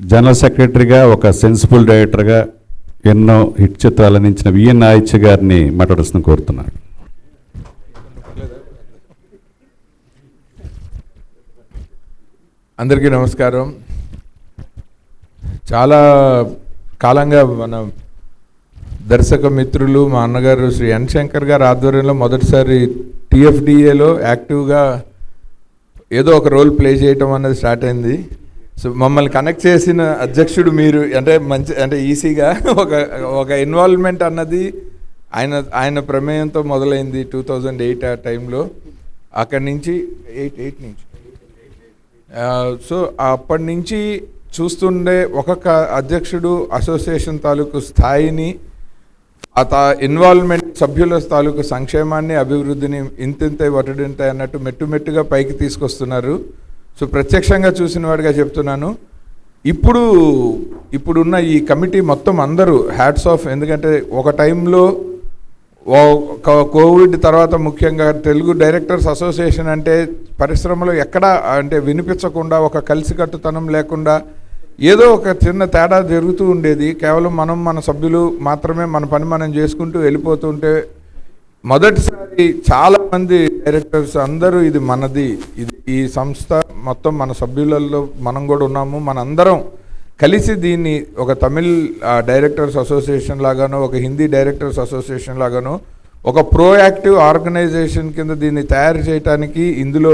General సెక్రటరీగా ఒక sensible డైరెక్టర్గా ఎన్నో హిట్ చిత్రాలు అందించిన విఎన్ ఆయిత్య గారిని మాట్లాడాల్సిన కోరుతున్నాను. అందరికీ నమస్కారం. చాలా కాలంగా మన దర్శక మిత్రులు మా అన్నగారు శ్రీ ఎన్ శంకర్ గారు ఆధ్వర్యంలో మొదటిసారి టీఎఫ్డిఏలో యాక్టివ్గా ఏదో ఒక రోల్ ప్లే చేయటం అనేది స్టార్ట్ అయింది. సో మమ్మల్ని కనెక్ట్ చేసిన అధ్యక్షుడు మీరు, అంటే ఈసీగా ఒక ఇన్వాల్వ్మెంట్ అన్నది ఆయన ప్రమేయంతో మొదలైంది 2008 ఆ టైంలో. అక్కడి నుంచి 8 నుంచి సో అప్పటి నుంచి చూస్తుండే ఒక్కొక్క అధ్యక్షుడు అసోసియేషన్ తాలూకు స్థాయిని, ఇన్వాల్వ్మెంట్, సభ్యుల తాలూకు సంక్షేమాన్ని, అభివృద్ధిని ఇంతింతై వటుడింతై అన్నట్టు మెట్టుమెట్టుగా పైకి తీసుకొస్తున్నారు. సో ప్రత్యక్షంగా చూసిన వాడిగా చెప్తున్నాను. ఇప్పుడున్న ఈ కమిటీ మొత్తం అందరూ హ్యాట్స్ ఆఫ్. ఎందుకంటే ఒక టైంలో కోవిడ్ తర్వాత ముఖ్యంగా తెలుగు డైరెక్టర్స్ అసోసియేషన్ అంటే పరిశ్రమలో ఎక్కడా అంటే వినిపించకుండా, ఒక కలిసికట్టుతనం లేకుండా ఏదో ఒక చిన్న తేడా జరుగుతూ ఉండేది. కేవలం మన సభ్యులు మాత్రమే మన పని మనం చేసుకుంటూ వెళ్ళిపోతుంటే, మొదటిసారి చాలామంది డైరెక్టర్స్ అందరూ ఇది మనది, ఇది ఈ సంస్థ మొత్తం మన సభ్యులలో మనం కూడా ఉన్నాము, మనందరం కలిసి దీన్ని ఒక తమిళ్ డైరెక్టర్స్ అసోసియేషన్ లాగానో, ఒక హిందీ డైరెక్టర్స్ అసోసియేషన్ లాగానో, ఒక ప్రోయాక్టివ్ ఆర్గనైజేషన్ కింద దీన్ని తయారు చేయడానికి, ఇందులో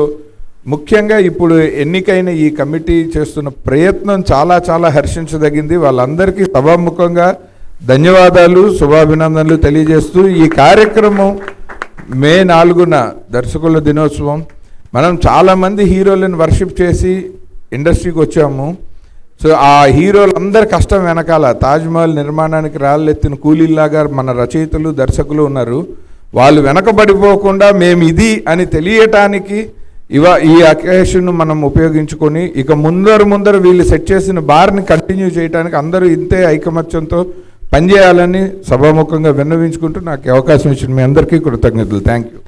ముఖ్యంగా ఇప్పుడు ఎన్నికైన ఈ కమిటీ చేస్తున్న ప్రయత్నం చాలా చాలా హర్షించదగింది. వాళ్ళందరికీ సభాముఖంగా ధన్యవాదాలు, శుభాభినందనలు తెలియజేస్తూ, ఈ కార్యక్రమం మే 4న దర్శకుల దినోత్సవం. మనం చాలామంది హీరోలను వర్షిప్ చేసి ఇండస్ట్రీకి వచ్చాము. సో ఆ హీరోలందరి కష్టం వెనకాల తాజ్మహల్ నిర్మాణానికి రాళ్ళెత్తిన కూలీలాగా మన రచయితలు, దర్శకులు ఉన్నారు. వాళ్ళు వెనకబడిపోకుండా మేము ఇది అని తెలియటానికి ఈ అకేషన్ను మనం ఉపయోగించుకొని, ఇక ముందరు వీళ్ళు సెట్ చేసిన బార్ని కంటిన్యూ చేయడానికి అందరూ ఇంతే ఐకమత్యంతో పనిచేయాలని సభాముఖంగా విన్నవించుకుంటూ నాకు అవకాశం ఇచ్చిన మీ అందరికీ కృతజ్ఞతలు. Thank you.